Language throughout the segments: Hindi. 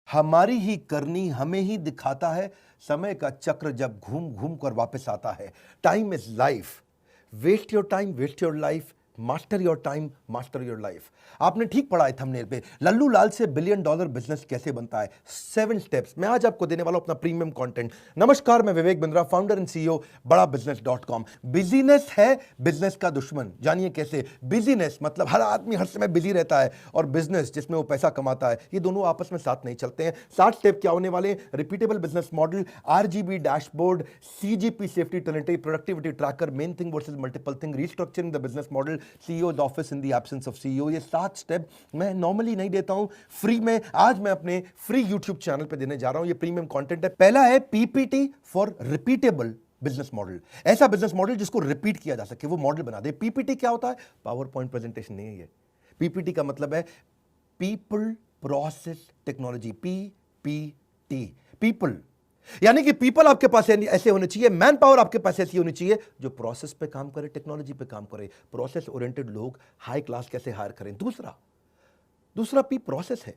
हमारी ही करनी हमें ही दिखाता है। समय का चक्र जब घूम घूम कर वापस आता है। Time is life. Waste your time, waste your life. Master your time, master your life. आपने ठीक पढ़ा है थंबनेल पे, लल्लू लाल से बिलियन डॉलर बिजनेस कैसे बनता है, 7 स्टेप्स मैं आज आपको देने वाला हूं, अपना प्रीमियम कंटेंट। नमस्कार, मैं Vivek Bindra, founder and CEO बड़ा बिजनेस.com। बिजीनेस है बिजनेस का दुश्मन। जानिए कैसे। बिजीनेस मतलब हर आदमी हर समय बिजी रहता है, और बिजनेस जिसमें वो पैसा कमाता है, ये दोनों आपस में साथ नहीं चलते हैं। 60 स्टेप क्या होने वाले हैं? Repeatable business model, RGB dashboard, CGP safety talent, productivity tracker, main thing versus multiple thing, restructuring the business model, CEO office in the absence of CEO. ये 7 स्टेप मैं नॉर्मली नहीं देता हूं, फ्री में आज मैं अपने फ्री यूट्यूब चैनल पे देने जा रहा हूं। ये प्रीमियम कंटेंट है। पहला है PPT for repeatable business model. ऐसा बिजनेस मॉडल जिसको रिपीट किया जा सके, वो मॉडल बना दे। पीपीटी क्या होता है? पावर पॉइंट प्रेजेंटेशन नहीं है ये। पीपीटी का मतलब है people process technology, PPT. People यानी कि पीपल आपके पास ऐसे होने चाहिए, मैन पावर आपके पास ऐसी होनी चाहिए जो प्रोसेस पे काम करे, टेक्नोलॉजी पे काम करे। प्रोसेस ओरिएंटेड लोग हाई क्लास कैसे हायर करें। दूसरा पी प्रोसेस है।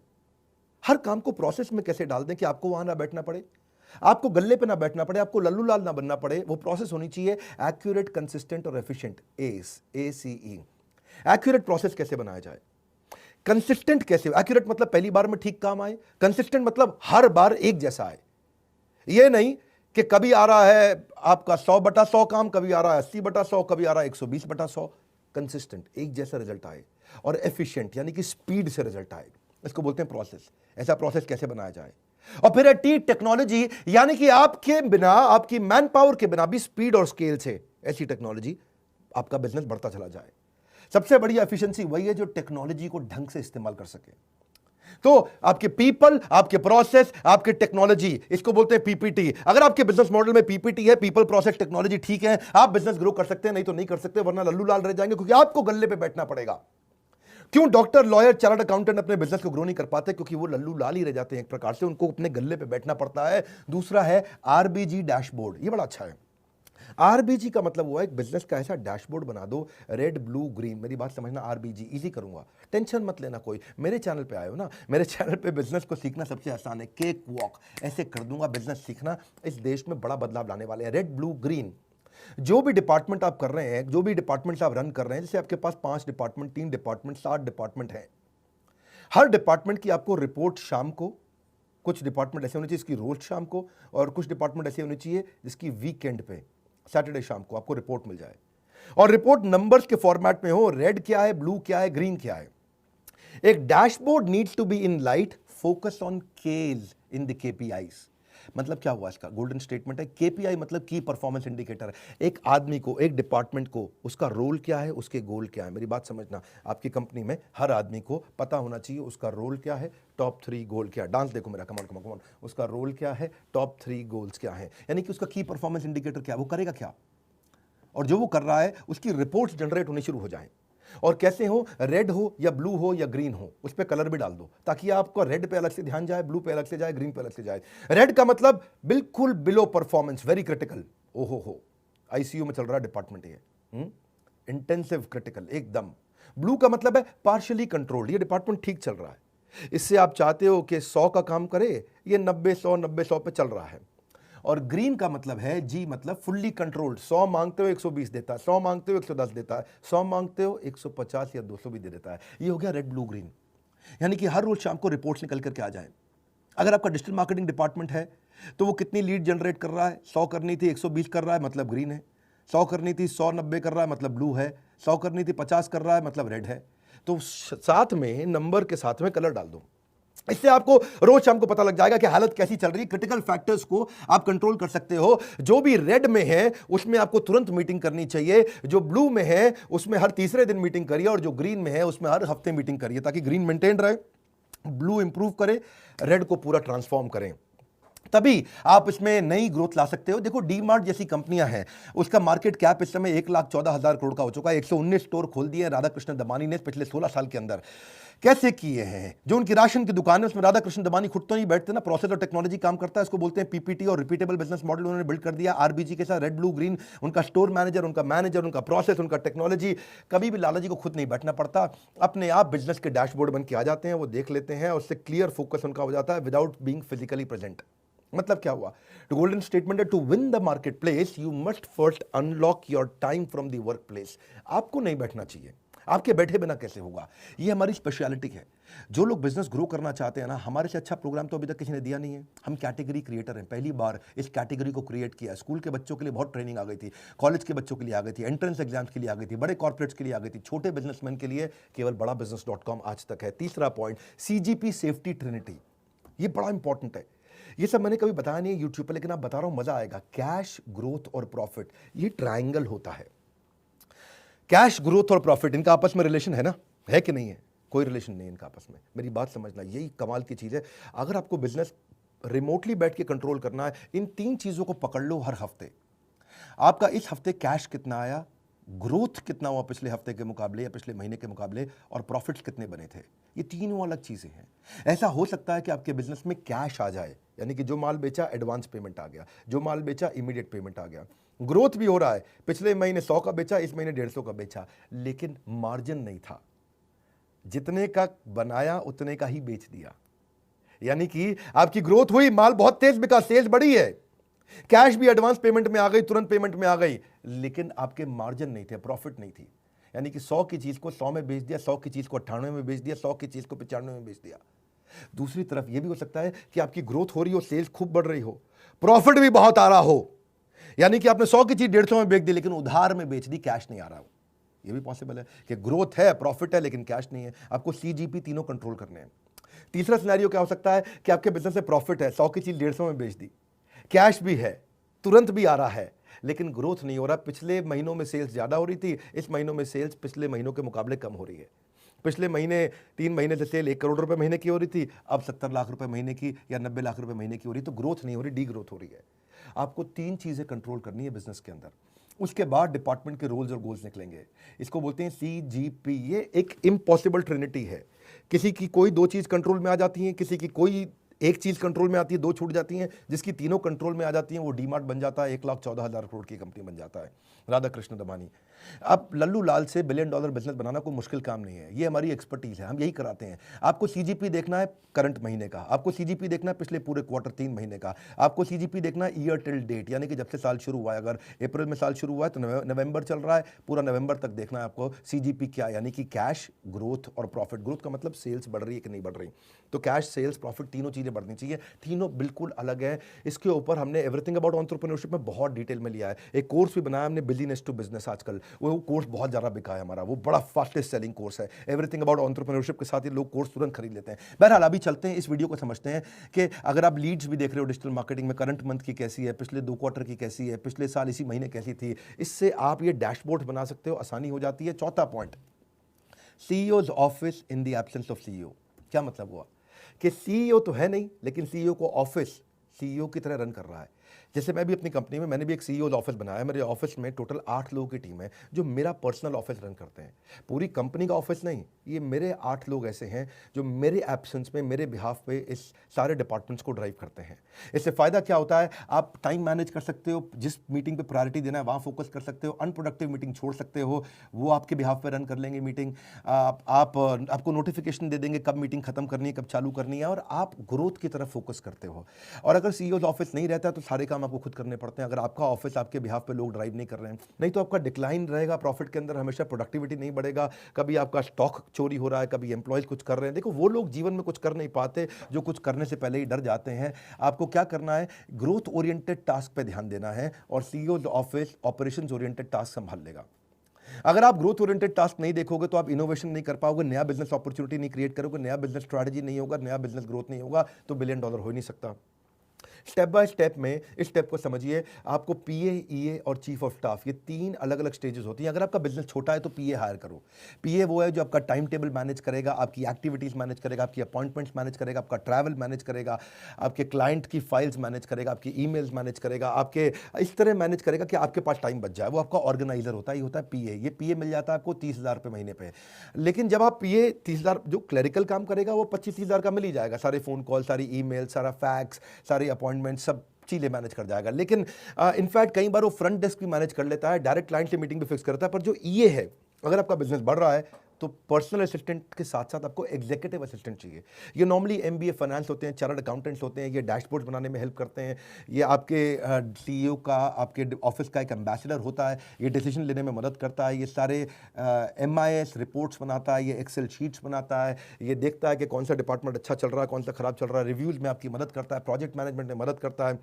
हर काम को प्रोसेस में कैसे डाल दें कि आपको वहां ना बैठना पड़े, आपको गल्ले पे ना बैठना पड़े, आपको लल्लू लाल ना बनना पड़े। वो प्रोसेस होनी चाहिए एक्यूरेट, कंसिस्टेंट और एफिशिएंट। ACE। एक्यूरेट प्रोसेस कैसे बनाया जाए, कंसिस्टेंट कैसे। एक्यूरेट मतलब पहली बार में ठीक काम आए, कंसिस्टेंट मतलब हर बार एक जैसा आए। ये नहीं कि कभी आ रहा है आपका 100/100 काम, कभी आ रहा है 80/100, कभी आ रहा है 120/100। कंसिस्टेंट, एक जैसा रिजल्ट आए, और एफिशिएंट यानी कि स्पीड से रिजल्ट आए। इसको बोलते हैं प्रोसेस। ऐसा प्रोसेस कैसे बनाया जाए। और फिर है टी टेक्नोलॉजी, यानी कि आपके बिना, आपकी मैन पावर के बिना भी स्पीड और स्केल से ऐसी टेक्नोलॉजी आपका बिजनेस बढ़ता चला जाए। सबसे बड़ी एफिशिएंसी वही है जो टेक्नोलॉजी को ढंग से इस्तेमाल कर सके। तो आपके पीपल, आपके प्रोसेस, आपके टेक्नोलॉजी, इसको बोलते हैं पीपीटी। अगर आपके बिजनेस मॉडल में पीपीटी है, पीपल प्रोसेस टेक्नोलॉजी ठीक है, आप बिजनेस ग्रो कर सकते हैं, नहीं तो नहीं कर सकते, वरना लल्लू लाल रह जाएंगे, क्योंकि आपको गल्ले पे बैठना पड़ेगा। क्यों डॉक्टर, लॉयर, चार्टर्ड अकाउंटेंट अपने बिजनेस को ग्रो नहीं कर पाते? क्योंकि वो लल्लू लाल ही रह जाते हैं एक प्रकार से, उनको अपने गल्ले पे बैठना पड़ता है। दूसरा है आरबीजी डैशबोर्ड। ये बड़ा अच्छा है। आरबीजी का मतलब हुआ एक बिजनेस का ऐसा डैशबोर्ड बना दो, रेड ब्लू ग्रीन। मेरी बात समझना, आरबीजी इजी करूंगा, टेंशन मत लेना कोई। मेरे चैनल पे आए हो ना, मेरे चैनल पे बिजनेस को सीखना सबसे आसान है, केक वॉक ऐसे कर दूंगा। बिजनेस सीखना, इस देश में बड़ा बदलाव लाने वाले हैं। रेड ब्लू ग्रीन, जो भी डिपार्टमेंट आप कर रहे हैं, जो भी डिपार्टमेंट आप रन कर रहे हैं, जैसे आपके पास 5 डिपार्टमेंट, 3 डिपार्टमेंट, 7 डिपार्टमेंट है। हर डिपार्टमेंट की आपको रिपोर्ट शाम को, कुछ डिपार्टमेंट ऐसे होने चाहिए जिसकी रोज शाम को, और कुछ डिपार्टमेंट ऐसे होने चाहिए जिसकी वीकेंड पे, सैटरडे शाम को आपको रिपोर्ट मिल जाए। और रिपोर्ट नंबर्स के फॉर्मेट में हो, रेड क्या है, ब्लू क्या है, ग्रीन क्या है। एक dashboard needs to be in light, focus on cage in the KPIs. मतलब क्या हुआ इसका? गोल्डन स्टेटमेंट है। केपीआई मतलब की परफॉर्मेंस इंडिकेटर। एक आदमी को, एक डिपार्टमेंट को, उसका रोल क्या है, उसके गोल क्या है। मेरी बात समझना, आपकी कंपनी में हर आदमी को पता होना चाहिए उसका रोल क्या है, टॉप 3 गोल क्या है। डांस देखो मेरा, कमान कमान कमान। उसका रोल क्या है, टॉप 3 गोल्स क्या है, यानी कि उसका की परफॉर्मेंस इंडिकेटर क्या है, वो करेगा क्या, और जो वो कर रहा है उसकी रिपोर्ट्स जनरेट होनी शुरू हो जाएं। और कैसे हो, रेड हो या ब्लू हो या ग्रीन हो, उस पर कलर भी डाल दो, ताकि आपको रेड पे अलग से ध्यान जाए, ब्लू पे अलग से जाए, ग्रीन पे अलग से जाए। रेड का मतलब बिल्कुल बिलो परफॉर्मेंस, वेरी क्रिटिकल, ओहो हो, आईसीयू में चल रहा डिपार्टमेंट ये, इंटेंसिव क्रिटिकल एकदम। ब्लू का मतलब है पार्शियली कंट्रोल्ड, ये डिपार्टमेंट ठीक चल रहा है। इससे आप चाहते हो कि 100 का काम करे, ये 90-100 पे चल रहा है। और ग्रीन का मतलब है, जी मतलब फुल्ली कंट्रोल्ड, 100 मांगते हो 120 देता है, 100 मांगते हो 110 देता है, 100 मांगते हो 150 या 200 भी दे देता है। ये हो गया रेड ब्लू ग्रीन। यानी कि हर रोज शाम को रिपोर्ट्स निकल करके आ जाए। अगर आपका डिजिटल मार्केटिंग डिपार्टमेंट है तो वो कितनी लीड जनरेट कर रहा है, 100 करनी थी 120 कर रहा है, मतलब ग्रीन है। 100 करनी थी 190 कर रहा है, मतलब ब्लू है। 100 करनी थी 50 कर रहा है, मतलब रेड है। तो साथ में नंबर के साथ में कलर डाल दो। इससे आपको रोज शाम को पता लग जाएगा कि हालत कैसी चल रही है। क्रिटिकल फैक्टर्स को आप कंट्रोल कर सकते हो। जो भी रेड में है उसमें आपको तुरंत मीटिंग करनी चाहिए, जो ब्लू में है उसमें हर तीसरे दिन मीटिंग करिए, और जो ग्रीन में है उसमें हर हफ्ते मीटिंग करिए, ताकि ग्रीन मेंटेन रहे, ब्लू इंप्रूव करे, रेड को पूरा ट्रांसफॉर्म करें। तभी आप इसमें नई ग्रोथ ला सकते हो। देखो डी मार्ट जैसी कंपनियां हैं, उसका मार्केट कैप इस समय 1,14,000 करोड़ का हो चुका है। 119 स्टोर खोल दिए राधा कृष्ण दमानी ने पिछले 16 साल के अंदर। कैसे किए हैं? जो उनकी राशन की दुकान है उसमें राधा कृष्ण दमानी खुद तो नहीं बैठते ना, प्रोसेस और टेक्नोलॉजी काम करता है, इसको बोलते हैं पीपीटी और रिपीटेबल बिजनेस मॉडल उन्होंने बिल्ड कर दिया आरबीजी के साथ। रेड ब्लू ग्रीन उनका स्टोर मैनेजर, उनका मैनेजर, उनका प्रोसेस, उनका टेक्नोलॉजी। कभी भी लाला जी को खुद नहीं बैठना पड़ता, अपने आप बिजनेस के डैशबोर्ड बन के आ जाते हैं, वो देख लेते हैं, उससे क्लियर फोकस उनका हो जाता है विदाउट बीइंग फिजिकली प्रेजेंट। मतलब क्या हुआ? तो गोल्डन स्टेटमेंट है, to win the market place you must first unlock your time from the work place. आपको नहीं बैठना चाहिए, आपके बैठे बिना कैसे होगा? ये हमारी स्पेशलिटी है। जो लोग बिजनेस ग्रो करना चाहते हैं ना, हमारे से अच्छा प्रोग्राम तो अभी तक किसी ने दिया नहीं है। हम कैटेगरी क्रिएटर हैं, पहली बार इस कैटेगरी को क्रिएट किया। स्कूल के बच्चों के लिए बहुत ट्रेनिंग आ गई थी, कॉलेज के बच्चों के लिए आ गई थी, एंट्रेंस एग्जाम्स के लिए आ गई थी, बड़े कॉर्पोरेट्स के लिए आ गई थी, छोटे बिजनेसमैन के लिए केवल बड़ा business.com आज तक है। तीसरा पॉइंट, सीजीपी सेफ्टी ट्रिनिटी, ये बड़ा इंपॉर्टेंट है। ये सब मैंने कभी बताया नहीं है यूट्यूब पर, लेकिन आप बता रहा हूं, मजा आएगा। कैश, ग्रोथ और प्रॉफिट, ये ट्रायंगल होता है। कैश, ग्रोथ और प्रॉफिट, इनका आपस में रिलेशन है ना? है कि नहीं है? कोई रिलेशन नहीं है इनका आपस में। मेरी बात समझना, यही कमाल की चीज है। अगर आपको बिजनेस रिमोटली बैठ के कंट्रोल करना है, इन 3 चीजों को पकड़ लो हर हफ्ते। आपका इस हफ्ते कैश कितना आया, ग्रोथ कितना हुआ पिछले हफ्ते के मुकाबले या पिछले महीने के मुकाबले, और प्रॉफिट्स कितने बने थे। ये तीनों अलग चीजें हैं। ऐसा हो सकता है कि आपके बिजनेस में कैश आ जाए, यानी कि जो माल बेचा एडवांस पेमेंट आ गया, जो माल बेचा इमीडिएट पेमेंट आ गया, ग्रोथ भी हो रहा है, पिछले महीने 100 का बेचा, इस महीने 150 का बेचा, लेकिन मार्जिन नहीं था। जितने का बनाया उतने का ही बेच दिया। यानी कि आपकी ग्रोथ हुई, माल बहुत तेज बिका, सेल्स बढ़ी है, कैश भी एडवांस पेमेंट में आ गई, तुरंत पेमेंट में आ गई, लेकिन आपके मार्जिन नहीं थे, प्रॉफिट नहीं थी। यानी कि 100 की चीज को 100 में बेच दिया, 100 की चीज को 98 में बेच दिया, 100 की चीज को 95 में बेच दिया। दूसरी तरफ यह भी हो सकता है कि आपकी ग्रोथ हो रही हो, सेल्स खूब बढ़ रही हो, प्रॉफिट भी बहुत आ रहा हो, यानी कि आपने 100 की चीज 150 में बेच दी, लेकिन उधार में बेच दी, कैश नहीं आ रहा हो। यह भी पॉसिबल है कि ग्रोथ है, प्रॉफिट है, लेकिन कैश नहीं है। आपको सीजीपी तीनों कंट्रोल करने हैं। तीसरा सिनेरियो क्या हो सकता है कि आपके बिजनेस में प्रॉफिट है, 100 की चीज 150 में बेच दी, कैश भी है, तुरंत भी आ रहा है, लेकिन ग्रोथ नहीं हो रहा। पिछले महीनों में सेल्स ज्यादा हो रही थी, इस महीनों में सेल्स पिछले महीनों के मुकाबले कम हो रही है। पिछले महीने 3 महीने से सेल 1 करोड़ रुपए महीने की हो रही थी, अब 70 लाख रुपए महीने की या 90 लाख रुपए महीने की हो रही, तो ग्रोथ नहीं हो रही, डी ग्रोथ हो रही है। आपको 3 चीजें कंट्रोल करनी है बिजनेस के अंदर। उसके बाद डिपार्टमेंट के रोल्स और गोल्स निकलेंगे। इसको बोलते हैं सीजीपी। ये एक इम्पॉसिबल ट्रिनिटी है। किसी की कोई 2 चीज कंट्रोल में आ जाती है, किसी की कोई 1 चीज कंट्रोल में आती है, 2 छूट जाती हैं। जिसकी तीनों कंट्रोल में आ जाती हैं वो डीमार्ट बन जाता है, 1,14,000 करोड़ की कंपनी बन जाता है, राधा कृष्ण दमानी। अब लल्लू लाल से $1 बिलियन बिजनेस बनाना कोई मुश्किल काम नहीं है, ये हमारी एक्सपर्टीज है, हम यही कराते हैं। आपको सीजीपी देखना है करंट महीने का, आपको सीजीपी देखना है पिछले पूरे क्वार्टर 3 महीने का, आपको सीजीपी देखना है ईयर टिल डेट, यानी कि जब से साल शुरू हुआ है। अगर अप्रैल में साल शुरू हुआ है तो नवंबर चल रहा है, पूरा नवंबर तक देखना है आपको सीजीपी क्या, यानी कि कैश, ग्रोथ और प्रॉफिट। ग्रोथ का मतलब सेल्स बढ़ रही है कि नहीं बढ़ रही, तो कैश, सेल्स, प्रॉफिट तीनों चीजें बढ़नी चाहिए। तीनों बिल्कुल अलग है। इसके ऊपर हमने एवरीथिंग अबाउट एंटरप्रेन्योरशिप में बहुत डिटेल में लिया है। एक कोर्स भी बनाया हमने, बिजनेस टू बिजनेस, आजकल वो कोर्स बहुत ज़्यादा बिका है हमारा, वो बड़ा फास्टेस्ट सेलिंग कोर्स है। एवरीथिंग अबाउट एंटरप्रेन्योरशिप के साथ ये लोग कोर्स तुरंत खरीद लेते हैं। बहरहाल अभी चलते हैं, इस वीडियो को समझते हैं कि अगर आप लीड्स भी देख रहे हो डिजिटल मार्केटिंग में, करंट मंथ की कैसी है, पिछले 2 क्वार्टर की कैसी है, पिछले साल इसी महीने कैसी थी, इससे आप ये डैशबोर्ड बना सकते हो, आसानी हो जाती है। चौथा point, CEOs office in the absence of CEO. क्या मतलब हुआ कि सीईओ तो है नहीं, लेकिन सीईओ को ऑफिस सीईओ की तरह रन कर रहा है। जैसे मैं भी अपनी कंपनी में, मैंने भी एक सीईओ ऑफिस बनाया है। मेरे ऑफिस में टोटल 8 लोगों की टीम है जो मेरा पर्सनल ऑफिस रन करते हैं। पूरी कंपनी का ऑफिस नहीं, ये मेरे 8 लोग ऐसे हैं जो मेरे एब्सेंस में, मेरे बिहाफ पे इस सारे डिपार्टमेंट्स को ड्राइव करते हैं। इससे फायदा क्या होता है, आप टाइम मैनेज कर सकते हो, जिस मीटिंग पे प्रायोरिटी देना है वहाँ फोकस कर सकते हो, अनप्रोडक्टिव मीटिंग छोड़ सकते हो, वो आपके बिहाफ पे रन कर लेंगे मीटिंग। आपको नोटिफिकेशन दे देंगे कब मीटिंग खत्म करनी है, कब चालू करनी है, और आप ग्रोथ की तरफ फोकस करते हो। और अगर सीईओ ऑफिस नहीं रहता तो सारे काम आपको खुद करने पड़ते हैं। अगर आपका ऑफिस आपके बिहाफ पे लोग ड्राइव नहीं कर रहे हैं, नहीं तो आपका डिक्लाइन रहेगा प्रॉफिट के अंदर, हमेशा प्रोडक्टिविटी नहीं बढ़ेगा, कभी आपका स्टॉक चोरी हो रहा है, कभी एम्प्लॉयज कुछ कर रहे हैं। देखो वो लोग जीवन में कुछ कर नहीं पाते जो कुछ करने से पहले ही डर जाते हैं। आपको क्या करना है, ग्रोथ ओरिएंटेड टास्क पे ध्यान देना है, और CEO office operations oriented task संभाल लेगा। अगर आप ग्रोथ ओरिएंटेड टास्क नहीं देखोगे तो आप इनोवेशन नहीं कर पाओगे, नया बिजनेस अपॉर्चुनिटी नहीं क्रिएट करोगे, नया बिजनेस स्ट्रैटेजी नहीं होगा, नया बिजनेस ग्रोथ नहीं होगा, तो $1 बिलियन हो ही नहीं सकता। स्टेप बाय स्टेप में इस स्टेप को समझिए, आपको पीए, ईए और चीफ ऑफ स्टाफ, ये 3 अलग अलग स्टेजेस होती हैं। अगर आपका बिजनेस छोटा है तो पीए हायर करो। पीए वो है जो आपका टाइम टेबल मैनेज करेगा, आपकी एक्टिविटीज़ मैनेज करेगा, आपकी अपॉइंटमेंट्स मैनेज करेगा, आपका ट्रैवल मैनेज करेगा, आपके क्लाइंट की फाइल्स मैनेज करेगा, आपकी ईमेल्स मैनेज करेगा, आपके इस तरह मैनेज करेगा कि आपके पास टाइम बच जाए। वो आपका ऑर्गेनाइजर होता है, ये होता है पीए। ये पीए मिल जाता है आपको 30,000 रुपये महीने पे। लेकिन जब आप पीए 30,000, जो क्लरिकल काम करेगा वो 25-30,000 का मिल ही जाएगा, सारे फ़ोन कॉल, सारी ईमेल, सारा फैक्स, सारी अपॉइंटमेंट, सब चीज़ें मैनेज कर जाएगा। लेकिन इनफैक्ट कई बार वो फ्रंट डेस्क भी मैनेज कर लेता है, डायरेक्ट क्लाइंट से मीटिंग भी फिक्स करता है। पर जो ईए है, अगर आपका बिजनेस बढ़ रहा है तो पर्सनल असिस्टेंट के साथ साथ आपको एग्जीक्यूटिव असिस्टेंट चाहिए। ये नॉर्मली एमबीए फाइनेंस होते हैं, चार्टर्ड अकाउंटेंट्स होते हैं, ये डैशबोर्ड बनाने में हेल्प करते हैं, ये आपके सीईओ का, आपके ऑफिस का एक एम्बेसडर होता है, ये डिसीजन लेने में मदद करता है, ये सारे एमआईएस रिपोर्ट्स बनाता है, ये एक्सेल शीट्स बनाता है, ये देखता है कि कौन सा डिपार्टमेंट अच्छा चल रहा है, कौन सा खराब चल रहा है, रिव्यूज़ में आपकी मदद करता है, प्रोजेक्ट मैनेजमेंट में मदद करता है।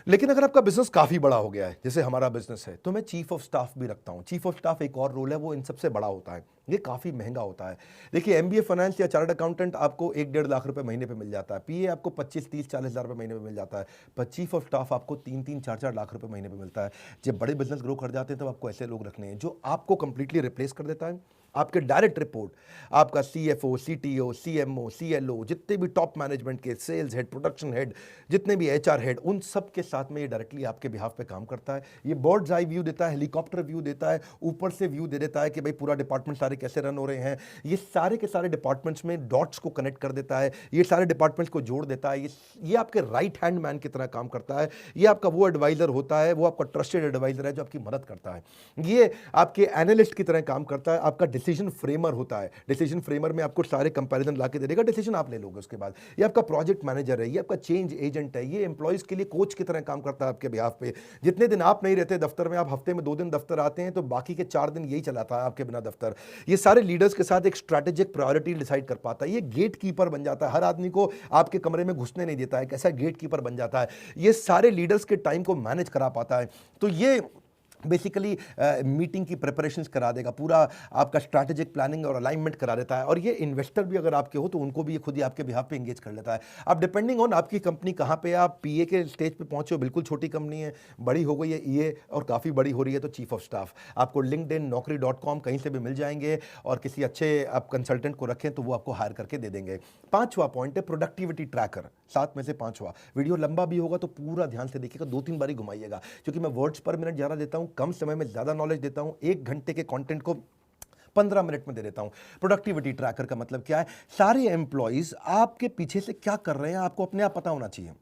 लेकिन अगर आपका बिजनेस काफ़ी बड़ा हो गया है, जैसे हमारा बिजनेस है, तो मैं चीफ ऑफ स्टाफ भी रखता हूँ। चीफ ऑफ स्टाफ एक और रोल है, वो इन सबसे बड़ा होता है, ये काफ़ी महंगा होता है। देखिए एमबीए फाइनेंस या चार्टर्ड अकाउंटेंट आपको 1-1.5 लाख रुपए महीने पे मिल जाता है, पीए आपको 25-30-40 हज़ार रुपये महीने पे मिल जाता है, पर चीफ ऑफ स्टाफ आपको 3-3, 4-4 लाख रुपए महीने पे मिलता है। जब बड़े बिजनेस ग्रो कर जाते हैं तब आपको ऐसे लोग रखने हैं जो आपको कंप्लीटली रिप्लेस कर देता है। आपके डायरेक्ट रिपोर्ट, आपका सीएफओ, सीटीओ, सीएमओ, सीएलओ, जितने भी टॉप मैनेजमेंट के, सेल्स हेड, प्रोडक्शन हेड, जितने भी एचआर हेड, उन सब के साथ में ये डायरेक्टली आपके बिहाफ पे काम करता है। ये बर्ड्स आई व्यू देता है, हेलीकॉप्टर व्यू देता है, ऊपर से व्यू दे देता है कि भाई पूरा डिपार्टमेंट सारे कैसे रन हो रहे हैं। ये सारे के सारे डिपार्टमेंट्स में डॉट्स को कनेक्ट कर देता है, ये सारे डिपार्टमेंट्स को जोड़ देता है। ये आपके राइट हैंड मैन की तरह काम करता है। ये आपका वो एडवाइजर होता है, वो आपका ट्रस्टेड एडवाइजर है जो आपकी मदद करता है। ये आपके एनालिस्ट की तरह काम करता है, आपका डिसीजन फ्रेमर होता है। डिसीजन फ्रेमर में आपको सारे कंपैरिजन ला के दे देगा, डिसीजन आप ले लोगे उसके बाद। ये आपका प्रोजेक्ट मैनेजर है, ये आपका चेंज एजेंट है, ये एम्प्लॉइज के लिए कोच की तरह काम करता है आपके बिहाफ पे। जितने दिन आप नहीं रहते दफ्तर में, आप हफ्ते में 2 दिन दफ्तर आते हैं, तो बाकी के 4 दिन यही चलाता है आपके बिना दफ्तर। ये सारे लीडर्स के साथ एक स्ट्रैटेजिक प्रायोरिटी डिसाइड कर पाता है। ये गेट कीपर बन जाता है, हर आदमी को आपके कमरे में घुसने नहीं देता है, कैसा गेट कीपर बन जाता है। ये सारे लीडर्स के टाइम को मैनेज करा पाता है। तो ये बेसिकली मीटिंग की प्रिपरेशंस करा देगा, पूरा आपका स्ट्रैटेजिक प्लानिंग और अलाइनमेंट करा देता है। और ये इन्वेस्टर भी अगर आपके हो तो उनको भी ये खुद ही आपके बिहाफ पे एंगेज कर लेता है। अब डिपेंडिंग ऑन आपकी कंपनी कहाँ पे, आप पीए के स्टेज पे पहुंचे हो, बिल्कुल छोटी कंपनी है, बड़ी हो गई है ईए और काफ़ी बड़ी हो रही है, तो चीफ ऑफ स्टाफ आपको लिंक्डइन, naukri.com कहीं से भी मिल जाएंगे, और किसी अच्छे आप कंसल्टेंट को रखें तो वो आपको हायर करके दे देंगे। 5वां पॉइंट है प्रोडक्टिविटी ट्रैकर, 7 में से 5वां। वीडियो लंबा भी होगा तो पूरा ध्यान से देखिएगा, 2-3 बारी घुमाइएगा, क्योंकि मैं वर्ड्स पर मिनट ज़्यादा देता हूँ, कम समय में ज़्यादा नॉलेज देता हूं। 1 घंटे के कंटेंट को 15 मिनट में दे देता हूं। प्रोडक्टिविटी ट्रैकर का मतलब क्या है? सारे एम्प्लॉइज आपके पीछे से क्या कर रहे हैं आपको अपने आप पता होना चाहिए।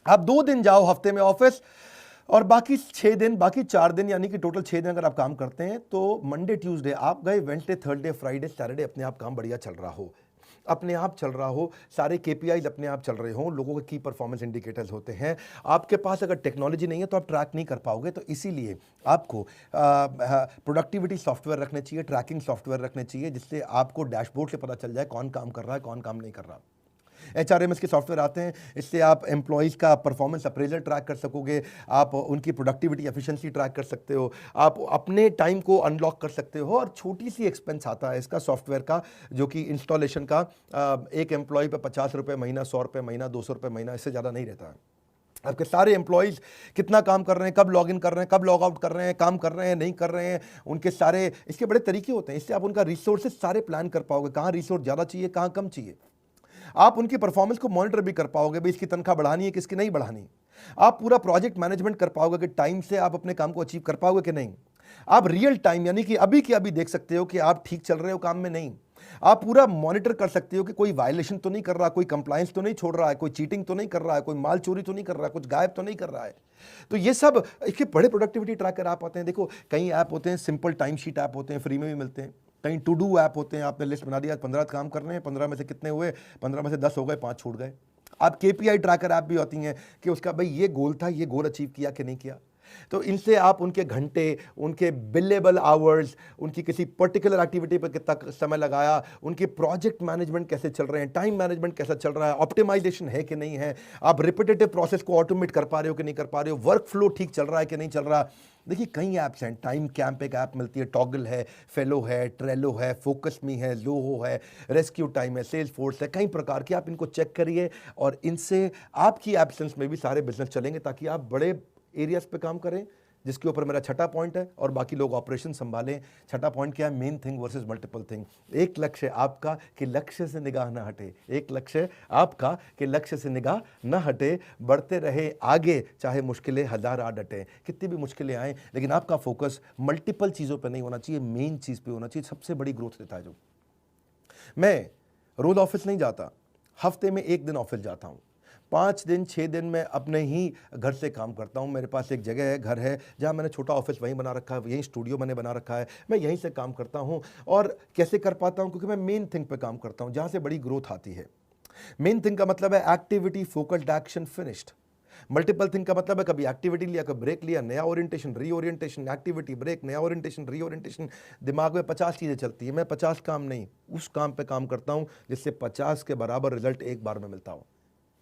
आप 2 दिन जाओ हफ्ते में ऑफिस, और बाकी 6 दिन, बाकी 4 दिन, यानी कि टोटल 6 दिन अगर आप काम करते हैं, तो मंडे ट्यूसडे आप गए, वेडनेसडे, थर्सडे, फ्राइडे, सैटरडे अपने आप काम बढ़िया चल रहा हो, अपने आप चल रहा हो, सारे केपीआईज अपने आप चल रहे हो, लोगों के की परफॉर्मेंस इंडिकेटर्स होते हैं। आपके पास अगर टेक्नोलॉजी नहीं है तो आप ट्रैक नहीं कर पाओगे, तो इसीलिए आपको प्रोडक्टिविटी सॉफ्टवेयर रखने चाहिए, ट्रैकिंग सॉफ्टवेयर रखने चाहिए, जिससे आपको डैशबोर्ड से पता चल जाए कौन काम कर रहा है, कौन काम नहीं कर रहा। HRMS के सॉफ्टवेयर आते हैं, इससे आप एम्प्लॉइज़ का परफॉर्मेंस अप्रेजल ट्रैक कर सकोगे, आप उनकी प्रोडक्टिविटी एफिशिएंसी ट्रैक कर सकते हो, आप अपने टाइम को अनलॉक कर सकते हो। और छोटी सी एक्सपेंस आता है इसका सॉफ्टवेयर का, जो कि इंस्टॉलेशन का, एक एम्प्लॉय पे 50 रुपये महीना, 100 रुपये महीना, 200 रुपये महीना, इससे ज़्यादा नहीं रहता है। आपके सारे एम्प्लॉइज़ कितना काम कर रहे हैं, कब लॉग इन कर रहे हैं, कब लॉग आउट कर रहे हैं, काम कर रहे हैं, नहीं कर रहे हैं, उनके सारे, इसके बड़े तरीके होते हैं। इससे आप उनका रिसोर्सेज सारे प्लान कर पाओगे, कहाँ रिसोर्स ज़्यादा चाहिए, कहाँ कम चाहिए। आप उनकी परफॉर्मेंस को मॉनिटर भी कर पाओगे, भाई इसकी तनख्वाह बढ़ानी है, किसकी नहीं बढ़ानी। आप पूरा प्रोजेक्ट मैनेजमेंट कर पाओगे कि टाइम से आप अपने काम को अचीव कर पाओगे कि नहीं। आप रियल टाइम, यानी कि अभी की अभी देख सकते हो कि आप ठीक चल रहे हो काम में, नहीं। आप पूरा मॉनिटर कर सकते हो कि कोई वायलेशन तो नहीं कर रहा, कोई कंप्लायंस तो नहीं छोड़ रहा है, कोई चीटिंग तो नहीं कर रहा है, कोई माल चोरी तो नहीं कर रहा है, कुछ गायब तो नहीं कर रहा है। तो ये सब इसके बड़े प्रोडक्टिविटी ट्रैकर आप आते हैं। देखो कई ऐप होते हैं, सिंपल टाइम शीट ऐप होते हैं, फ्री में भी मिलते हैं। कहीं टू डू ऐप होते हैं, आपने लिस्ट बना दिया, 15 काम करने हैं, 15 में से कितने हुए, 15 में से 10 हो गए, 5 छूट गए। आप केपीआई ट्रैकर ऐप भी होती हैं कि उसका भाई ये गोल था, ये गोल अचीव किया कि नहीं किया। तो इनसे आप उनके घंटे, उनके बिलेबल आवर्स, उनकी किसी पर्टिकुलर एक्टिविटी पर कितना समय लगाया, उनके प्रोजेक्ट मैनेजमेंट कैसे चल रहे हैं, टाइम मैनेजमेंट कैसा चल रहा है, ऑप्टिमाइजेशन है कि नहीं है, आप रिपीटेटिव प्रोसेस को ऑटोमेट कर पा रहे हो कि नहीं कर पा रहे हो, वर्क फ्लो ठीक चल रहा है कि नहीं चल रहा। देखिए कई ऐप्स हैं, टाइम कैंप एक ऐप मिलती है, टॉगल है, फेलो है, ट्रेलो है, फोकस मी है, लोहो है, रेस्क्यू टाइम है, सेल्स फोर्स है, कई प्रकार की। आप इनको चेक करिए और इनसे आपकी एब्सेंस में भी सारे बिजनेस चलेंगे, ताकि आप बड़े एरियाज पे काम करें, जिसके ऊपर मेरा छठा पॉइंट है, और बाकी लोग ऑपरेशन संभालें। छठा पॉइंट क्या है? Main thing versus multiple thing. एक लक्ष्य आपका कि लक्ष्य से निगाह ना हटे, एक लक्ष्य आपका कि लक्ष्य से निगाह ना हटे, बढ़ते रहे आगे, चाहे मुश्किलें हजार आ डटे। कितनी भी मुश्किलें आए, लेकिन आपका फोकस मल्टीपल चीज़ों पर नहीं होना चाहिए, मेन चीज़ पे होना चाहिए। सबसे बड़ी ग्रोथ देता है जो। मैं रोज ऑफिस नहीं जाता, हफ्ते में एक दिन ऑफिस जाता हूँ। 5 दिन 6 दिन मैं अपने ही घर से काम करता हूँ। मेरे पास एक जगह है, घर है, जहाँ मैंने छोटा ऑफिस वहीं बना रखा है, यहीं स्टूडियो मैंने बना रखा है, मैं यहीं से काम करता हूँ। और कैसे कर पाता हूँ? क्योंकि मैं मेन थिंग पे काम करता हूँ, जहाँ से बड़ी ग्रोथ आती है। मेन थिंग का मतलब है activity, focused action, finished. Multiple thing का मतलब है कभी एक्टिविटी लिया, कभी ब्रेक लिया, नया ओरिएंटेशन, रीओरिएंटेशन, एक्टिविटी, ब्रेक, नया ओरिएंटेशन, रीओरिएंटेशन। दिमाग में 50 चीज़ें चलती हैं, मैं 50 काम नहीं, उस काम पे काम करता हूँ जिससे 50 के बराबर रिजल्ट एक बार में मिलता हो।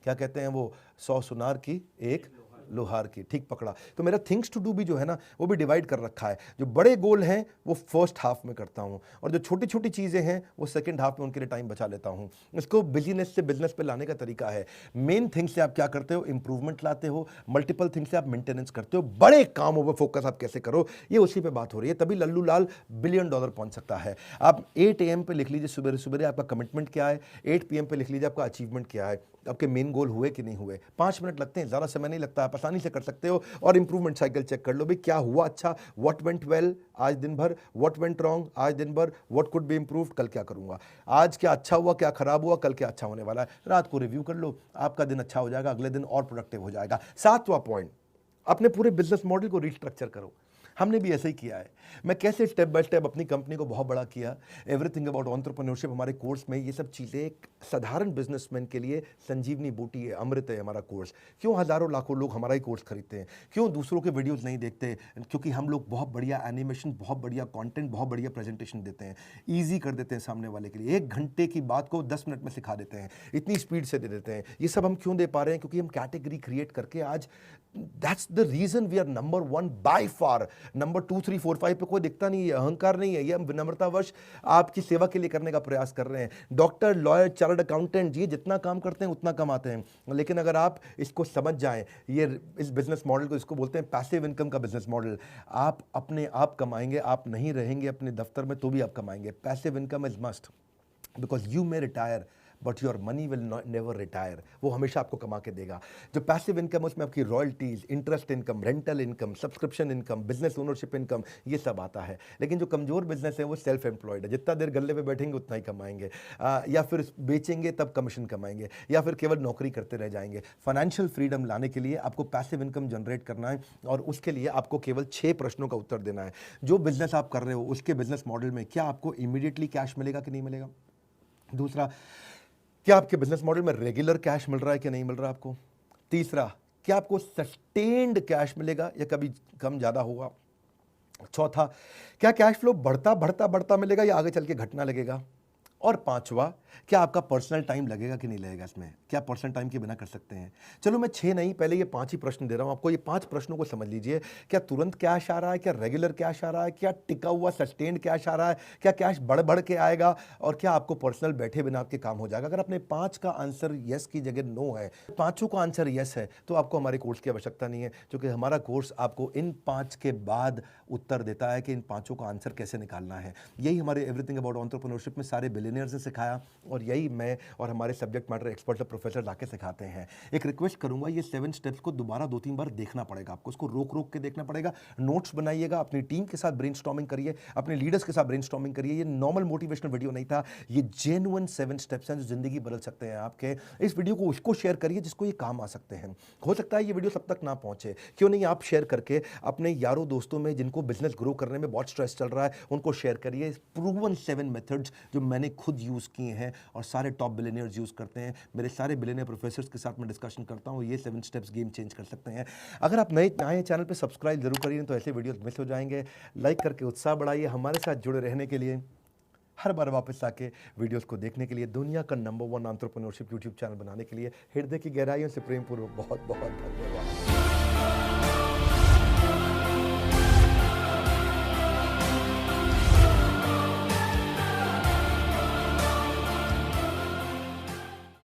क्या कहते हैं वो, 100 सुनार की एक लोहार की। ठीक पकड़ा। तो मेरा थिंग्स टू डू भी जो है ना, वो भी डिवाइड कर रखा है। जो बड़े गोल हैं वो फर्स्ट हाफ में करता हूँ, और जो छोटी छोटी चीज़ें हैं वो सेकंड हाफ में उनके लिए टाइम बचा लेता हूँ। इसको बिजीनेस से बिजनेस पे लाने का तरीका है। मेन थिंग से आप क्या करते हो? इंप्रूवमेंट लाते हो। मल्टीपल थिंग से आप मेंटेनेंस करते हो। बड़े कामों पर फोकस आप कैसे करो, ये उसी पे बात हो रही है। तभी लल्लू लाल $1 बिलियन पहुंच सकता है। आप 8 AM पे लिख लीजिए, सुबह सुबह आपका कमिटमेंट क्या है। 8 PM पे लिख लीजिए आपका अचीवमेंट क्या है, आपके मेन गोल हुए कि नहीं हुए। 5 मिनट लगते हैं, ज़्यादा समय नहीं लगता, आप आसानी से कर सकते हो। और इंप्रूवमेंट साइकिल चेक कर लो भी, क्या हुआ अच्छा, व्हाट वेंट वेल आज दिन भर, व्हाट वेंट रॉन्ग आज दिन भर, व्हाट कुड बी इंप्रूव्ड कल क्या करूंगा, आज क्या अच्छा हुआ, क्या खराब हुआ, कल क्या अच्छा होने वाला है। रात को रिव्यू कर लो, आपका दिन अच्छा हो जाएगा, अगले दिन और प्रोडक्टिव हो जाएगा। 7वां पॉइंट, अपने पूरे बिजनेस मॉडल को रिस्ट्रक्चर करो। हमने भी ऐसे ही किया है। मैं कैसे स्टेप बाय स्टेप अपनी कंपनी को बहुत बड़ा किया। एवरीथिंग अबाउट एंटरप्रेन्योरशिप हमारे कोर्स में, ये सब चीज़ें एक साधारण बिजनेसमैन के लिए संजीवनी बूटी है, अमृत है हमारा कोर्स। क्यों हज़ारों लाखों लोग हमारा ही कोर्स खरीदते हैं? क्यों दूसरों के वीडियोस नहीं देखते? क्योंकि हम लोग बहुत बढ़िया एनिमेशन, बहुत बढ़िया कंटेंट, बहुत बढ़िया प्रेजेंटेशन देते हैं, ईजी कर देते हैं सामने वाले के लिए। 1 घंटे की बात को 10 मिनट में सिखा देते हैं, इतनी स्पीड से दे देते हैं। ये सब हम क्यों दे पा रहे हैं? क्योंकि हम कैटेगरी क्रिएट करके आज, that's the reason we are number 1 by far. Number 2 3 4 5 पे कोई दिखता नहीं है, अहंकार नहीं है, ये हम विनम्रतावश आपकी सेवा के लिए करने का प्रयास कर रहे हैं। डॉक्टर, लॉयर, चार्टर्ड अकाउंटेंट, ये जितना काम करते हैं उतना कमाते हैं। लेकिन अगर आप इसको समझ जाएं, ये इस बिजनेस मॉडल को, इसको बोलते हैं पैसिव इनकम का बिजनेस मॉडल। आप अपने आप कमाएंगे, आप नहीं रहेंगे अपने दफ्तर में तो भी आप कमाएंगे। Passive income is must, because you may retire but your money will never retire. वो हमेशा आपको कमा के देगा। जो पैसिव इनकम है उसमें आपकी royalties, interest income, rental income, subscription income, business ownership income, ये सब आता है। लेकिन जो कमजोर बिजनेस है वो सेल्फ एम्प्लॉयड है, जितना देर गले पे बैठेंगे उतना ही कमाएंगे, या फिर बेचेंगे तब कमीशन कमाएंगे, या फिर केवल नौकरी करते रह जाएंगे। फाइनेंशियल फ्रीडम लाने के लिए आपको पैसिव इनकम जनरेट करना है, और उसके लिए आपको केवल 6 प्रश्नों का उत्तर देना है। जो बिजनेस आप कर रहे हो उसके बिजनेस मॉडल में क्या आपको इमीडिएटली कैश मिलेगा कि नहीं मिलेगा? दूसरा, क्या आपके बिजनेस मॉडल में रेगुलर कैश मिल रहा है कि नहीं मिल रहा आपको? तीसरा, क्या आपको सस्टेन्ड कैश मिलेगा या कभी कम ज़्यादा होगा? चौथा, क्या कैश फ्लो बढ़ता बढ़ता बढ़ता मिलेगा या आगे चल के घटना लगेगा? और पांचवा, क्या आपका पर्सनल टाइम लगेगा कि नहीं लगेगा इसमें? क्या पर्सनल टाइम के बिना कर सकते हैं? चलो मैं 6 नहीं, पहले ये 5 ही प्रश्न दे रहा हूं आपको। ये 5 प्रश्नों को समझ लीजिए। क्या तुरंत कैश आ रहा है? क्या रेगुलर कैश आ रहा है? क्या टिका हुआ सस्टेन्ड कैश आ रहा है? क्या कैश बढ़ बढ़ के आएगा? और क्या आपको पर्सनल बैठे बिना आपके काम हो जाएगा? अगर अपने 5 का आंसर यस की जगह नो है, 5 का आंसर यस है, तो आपको हमारे कोर्स की आवश्यकता नहीं है, क्योंकि हमारा कोर्स आपको इन 5 के बाद उत्तर देता है कि इन 5 का आंसर कैसे निकालना है। यही हमारे एवरीथिंग अबाउट एंटरप्रेन्योरशिप में सारे बिलियनियर्स ने सिखाया, और यही मैं और हमारे सब्जेक्ट मैटर एक्सपर्ट और प्रोफेसर लाके सिखाते हैं। एक रिक्वेस्ट करूंगा, ये 7 स्टेप्स को दोबारा 2-3 बार देखना पड़ेगा आपको, उसको रोक रोक के देखना पड़ेगा। नोट्स बनाइएगा, अपनी टीम के साथ ब्रेनस्टॉर्मिंग करिए, अपने लीडर्स के साथ ब्रेनस्टॉर्मिंग करिए। ये नॉर्मल मोटिवेशनल वीडियो नहीं था, ये जेन्युइन 7 स्टेप्स हैं जो जिंदगी बदल सकते हैं आपके। इस वीडियो को उसको शेयर करिए जिसको ये काम आ सकते हैं। हो सकता है ये वीडियो सब तक ना पहुंचे, क्यों नहीं आप शेयर करके अपने यारों दोस्तों में जिनको बिजनेस ग्रो करने में बहुत स्ट्रेस चल रहा है उनको शेयर करिए। प्रूवन 7 मेथड्स जो मैंने खुद यूज किए हैं और सारे टॉप बिलियनियर्स यूज करते हैं। मेरे सारे बिलियनियर प्रोफेसर्स के साथ मैं डिस्कशन करता हूं। ये 7 स्टेप्स गेम चेंज कर सकते हैं। अगर आप नए आए चैनल पे सब्सक्राइब जरूर करिए, तो ऐसे वीडियोस मिस हो जाएंगे। लाइक करके उत्साह बढ़ाइए। हमारे साथ जुड़े रहने के लिए, हर बार वापस आके वीडियोस को देखने के लिए, दुनिया का नंबर 1 एंटरप्रेन्योरशिप यूट्यूब चैनल बनाने के लिए हृदय की गहराइयों से प्रेमपूर्वक बहुत बहुत धन्यवाद।